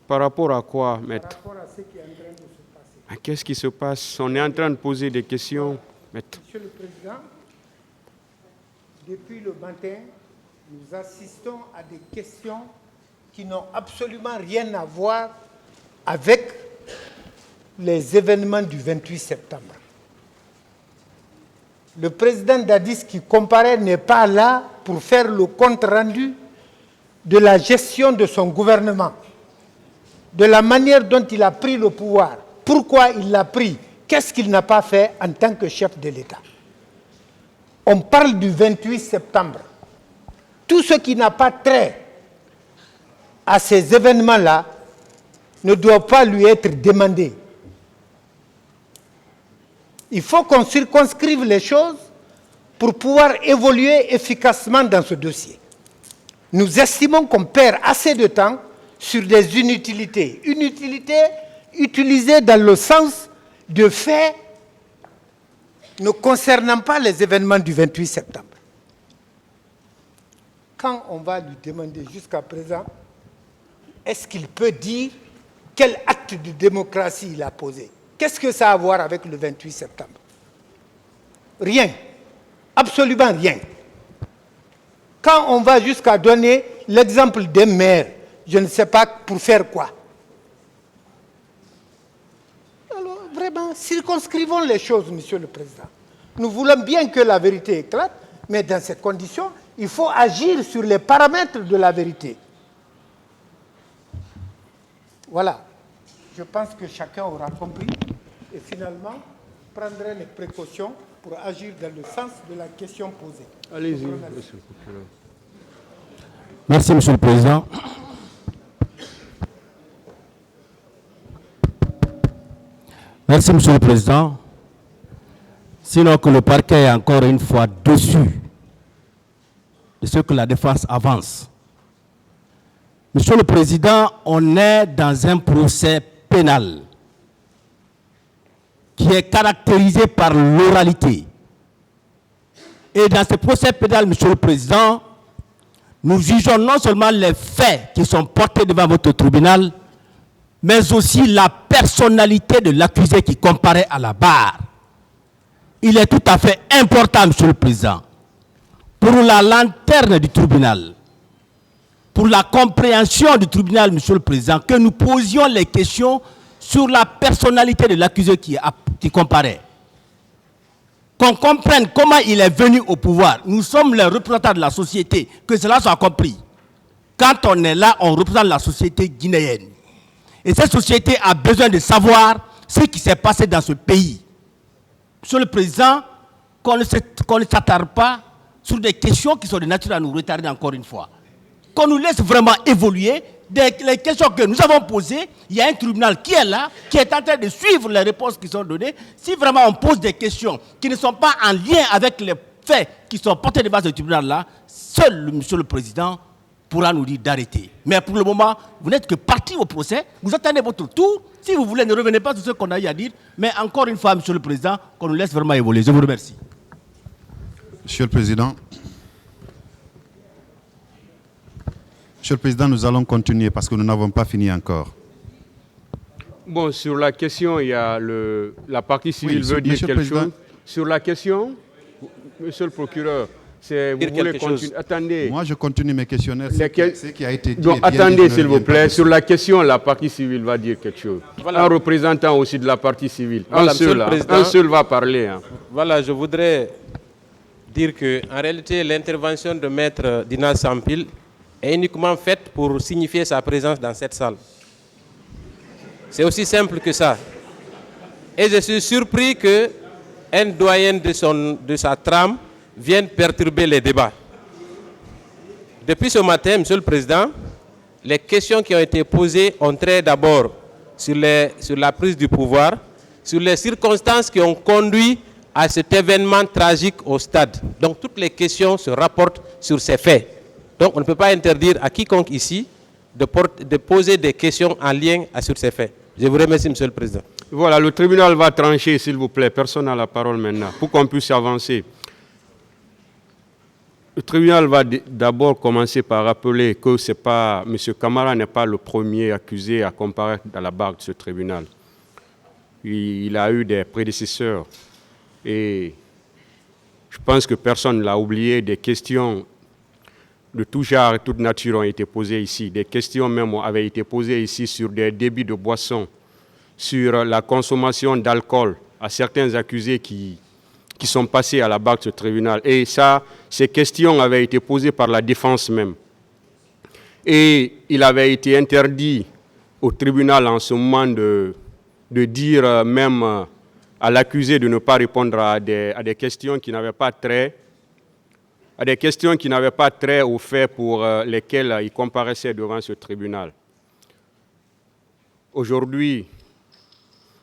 Par rapport à quoi, maître? Par rapport à ce qui est en train de se passer. Qu'est-ce qui se passe? On est en train de poser des questions, maître. Monsieur le Président, depuis le matin, nous assistons à des questions qui n'ont absolument rien à voir avec les événements du 28 septembre. Le président Dadis qui comparaît n'est pas là pour faire le compte-rendu de la gestion de son gouvernement, de la manière dont il a pris le pouvoir, pourquoi il l'a pris, qu'est-ce qu'il n'a pas fait en tant que chef de l'État. On parle du 28 septembre. Tout ce qui n'a pas trait à ces événements-là ne doit pas lui être demandé. Il faut qu'on circonscrive les choses pour pouvoir évoluer efficacement dans ce dossier. Nous estimons qu'on perd assez de temps sur des inutilités. Inutilités utilisées dans le sens de faits ne concernant pas les événements du 28 septembre. Quand on va lui demander jusqu'à présent, est-ce qu'il peut dire quel acte de démocratie il a posé? Qu'est-ce que ça a à voir avec le 28 septembre? Rien. Absolument rien. Quand on va jusqu'à donner l'exemple des maires, je ne sais pas pour faire quoi. Alors, vraiment, circonscrivons les choses, Monsieur le Président. Nous voulons bien que la vérité éclate, mais dans ces conditions, il faut agir sur les paramètres de la vérité. Voilà. Je pense que chacun aura compris et finalement prendrait les précautions pour agir dans le sens de la question posée. Allez-y, monsieur le procureur. Merci, Monsieur le Président. Merci, Monsieur le Président. Sinon que le parquet est encore une fois dessus de ce que la défense avance. Monsieur le Président, on est dans un procès pénal qui est caractérisé par l'oralité. Et dans ce procès pénal, Monsieur le Président, nous jugeons non seulement les faits qui sont portés devant votre tribunal, mais aussi la personnalité de l'accusé qui comparaît à la barre. Il est tout à fait important, Monsieur le Président, pour la lanterne du tribunal, pour la compréhension du tribunal, Monsieur le Président, que nous posions les questions sur la personnalité de l'accusé qui comparaît. Qu'on comprenne comment il est venu au pouvoir. Nous sommes les représentants de la société, que cela soit compris. Quand on est là, on représente la société guinéenne. Et cette société a besoin de savoir ce qui s'est passé dans ce pays. Monsieur le Président, qu'on ne s'attarde pas sur des questions qui sont de nature à nous retarder encore une fois. Qu'on nous laisse vraiment évoluer. Les questions que nous avons posées, il y a un tribunal qui est là, qui est en train de suivre les réponses qui sont données. Si vraiment on pose des questions qui ne sont pas en lien avec les faits qui sont portés devant ce tribunal-là, seul Monsieur le Président pourra nous dire d'arrêter. Mais pour le moment, vous n'êtes que parti au procès, vous attendez votre tour. Si vous voulez, ne revenez pas sur ce qu'on a eu à dire. Mais encore une fois, Monsieur le Président, qu'on nous laisse vraiment évoluer. Je vous remercie. Monsieur le Président. Monsieur le Président, nous allons continuer parce que nous n'avons pas fini encore. Bon, sur la question, il y a la partie civile veut dire quelque chose. Sur la question, Monsieur le procureur, vous voulez continuer? Attendez. Moi, je continue mes questionnaires. Ce qui a été dit. Donc, attendez, s'il vous plaît. Sur la question, la partie civile va dire quelque chose. Voilà. Un représentant aussi de la partie civile. Voilà, un seul va parler. Hein. Voilà, je voudrais dire qu'en réalité, l'intervention de Maître Dina Sampil est uniquement faite pour signifier sa présence dans cette salle. C'est aussi simple que ça. Et je suis surpris qu'un doyen de sa trame vienne perturber les débats. Depuis ce matin, Monsieur le Président, les questions qui ont été posées ont trait d'abord sur la prise du pouvoir, sur les circonstances qui ont conduit à cet événement tragique au stade. Donc toutes les questions se rapportent sur ces faits. Donc on ne peut pas interdire à quiconque ici de poser des questions en lien sur ces faits. Je vous remercie, Monsieur le Président. Voilà, le tribunal va trancher, s'il vous plaît. Personne n'a la parole maintenant, pour qu'on puisse avancer. Le tribunal va d'abord commencer par rappeler que M. Camara n'est pas le premier accusé à comparaître à la barre de ce tribunal. Il a eu des prédécesseurs et je pense que personne ne l'a oublié. Des questions de tout genre et toute nature ont été posées ici. Des questions même avaient été posées ici sur des débits de boissons, sur la consommation d'alcool à certains accusés qui sont passés à la barre de ce tribunal. Et ça, ces questions avaient été posées par la défense même. Et il avait été interdit au tribunal en ce moment de dire même à l'accusé de ne pas répondre à des questions qui n'avaient pas trait aux faits pour lesquels il comparaissait devant ce tribunal. Aujourd'hui,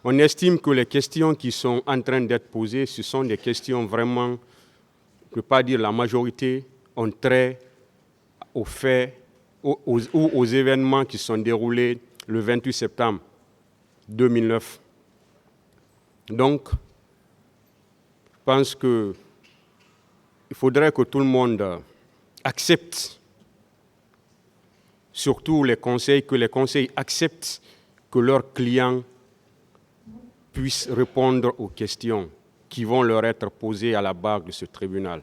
on estime que les questions qui sont en train d'être posées, ce sont des questions vraiment, je ne peux pas dire la majorité, ont trait aux faits ou aux événements qui sont déroulés le 28 septembre 2009. Donc, je pense qu'il faudrait que tout le monde accepte, surtout que les conseils acceptent que leurs clients puissent répondre aux questions qui vont leur être posées à la barre de ce tribunal.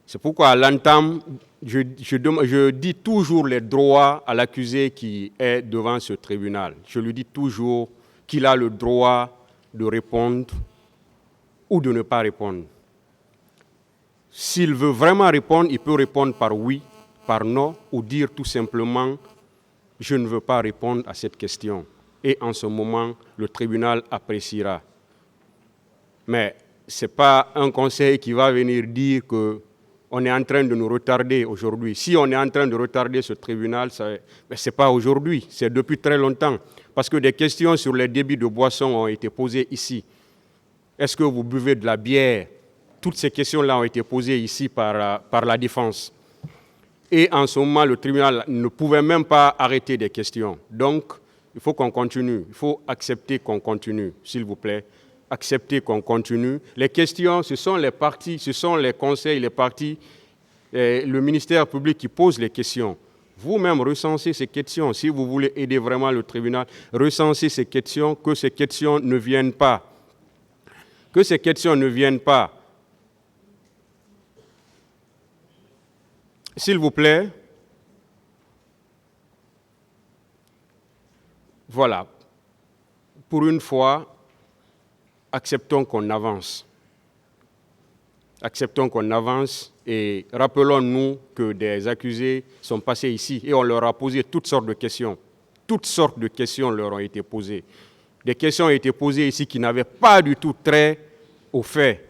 C'est pourquoi à l'entame, je dis toujours les droits à l'accusé qui est devant ce tribunal. Je lui dis toujours qu'il a le droit de répondre ou de ne pas répondre. S'il veut vraiment répondre, il peut répondre par oui, par non, ou dire tout simplement « je ne veux pas répondre à cette question ». Et en ce moment, le tribunal appréciera. Mais ce n'est pas un conseil qui va venir dire qu'on est en train de nous retarder aujourd'hui. Si on est en train de retarder ce tribunal, ce n'est pas aujourd'hui, c'est depuis très longtemps. Parce que des questions sur les débits de boissons ont été posées ici. Est-ce que vous buvez de la bière? Toutes ces questions-là ont été posées ici par la défense. Et en ce moment, le tribunal ne pouvait même pas arrêter des questions. Donc, il faut qu'on continue. Il faut accepter qu'on continue, s'il vous plaît. Accepter qu'on continue. Les questions, ce sont les parties, ce sont les conseils, les parties, le ministère public qui pose les questions. Vous-même, recensez ces questions. Si vous voulez aider vraiment le tribunal, recensez ces questions, que ces questions ne viennent pas. Que ces questions ne viennent pas. S'il vous plaît. Voilà. Pour une fois, acceptons qu'on avance. Acceptons qu'on avance et rappelons-nous que des accusés sont passés ici et on leur a posé toutes sortes de questions. Toutes sortes de questions leur ont été posées. Des questions ont été posées ici qui n'avaient pas du tout trait aux faits.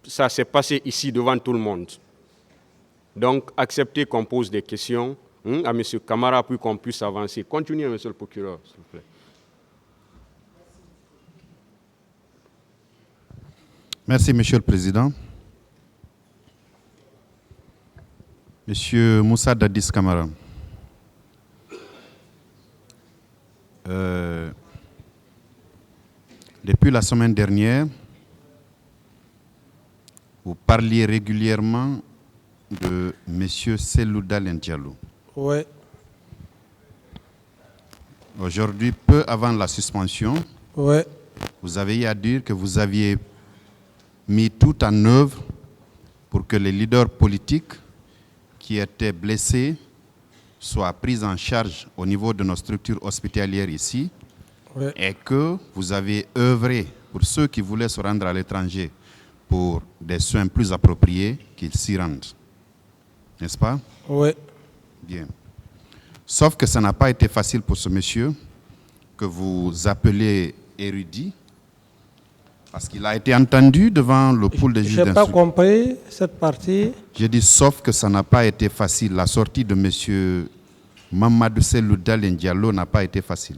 Ça s'est passé ici devant tout le monde. Donc, acceptez qu'on pose des questions à M. Camara pour qu'on puisse avancer. Continuez, M. le procureur, s'il vous plaît. Merci, Monsieur le Président. Monsieur Moussa Dadis Camara. Depuis la semaine dernière, vous parliez régulièrement de M. Cellou Dalein Diallo. Oui. Aujourd'hui, peu avant la suspension, Oui. vous avez eu à dire que vous aviez mis tout en œuvre pour que les leaders politiques qui étaient blessés soient pris en charge au niveau de nos structures hospitalières ici, oui, et que vous avez œuvré pour ceux qui voulaient se rendre à l'étranger pour des soins plus appropriés, qu'ils s'y rendent. N'est-ce pas? Oui. Bien. Sauf que ça n'a pas été facile pour ce monsieur que vous appelez érudit, parce qu'il a été entendu devant le pool des juges d'instruction. Je n'ai pas compris cette partie. J'ai dit, sauf que ça n'a pas été facile. La sortie de M. Mamadou Cellou Dalein Diallo n'a pas été facile.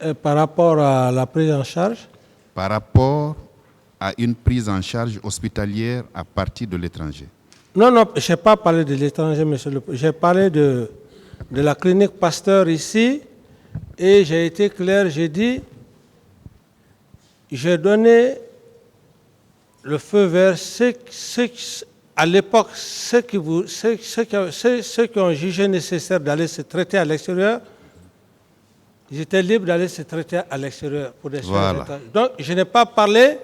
Et par rapport à la prise en charge? Par rapport à une prise en charge hospitalière à partir de l'étranger. Non, non, je n'ai pas parlé de l'étranger, monsieur le président. J'ai parlé de la clinique Pasteur ici, et j'ai été clair, j'ai dit, j'ai donné le feu vert, à l'époque, ceux qui ont jugé nécessaire d'aller se traiter à l'extérieur, ils étaient libres d'aller se traiter à l'extérieur pour des soins intensifs. Donc, je n'ai pas parlé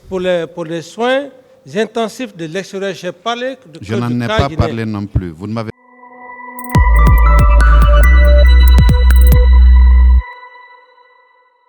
pour les soins intensifs de l'extérieur. J'ai parlé Je n'en ai pas parlé non plus. Vous ne m'avez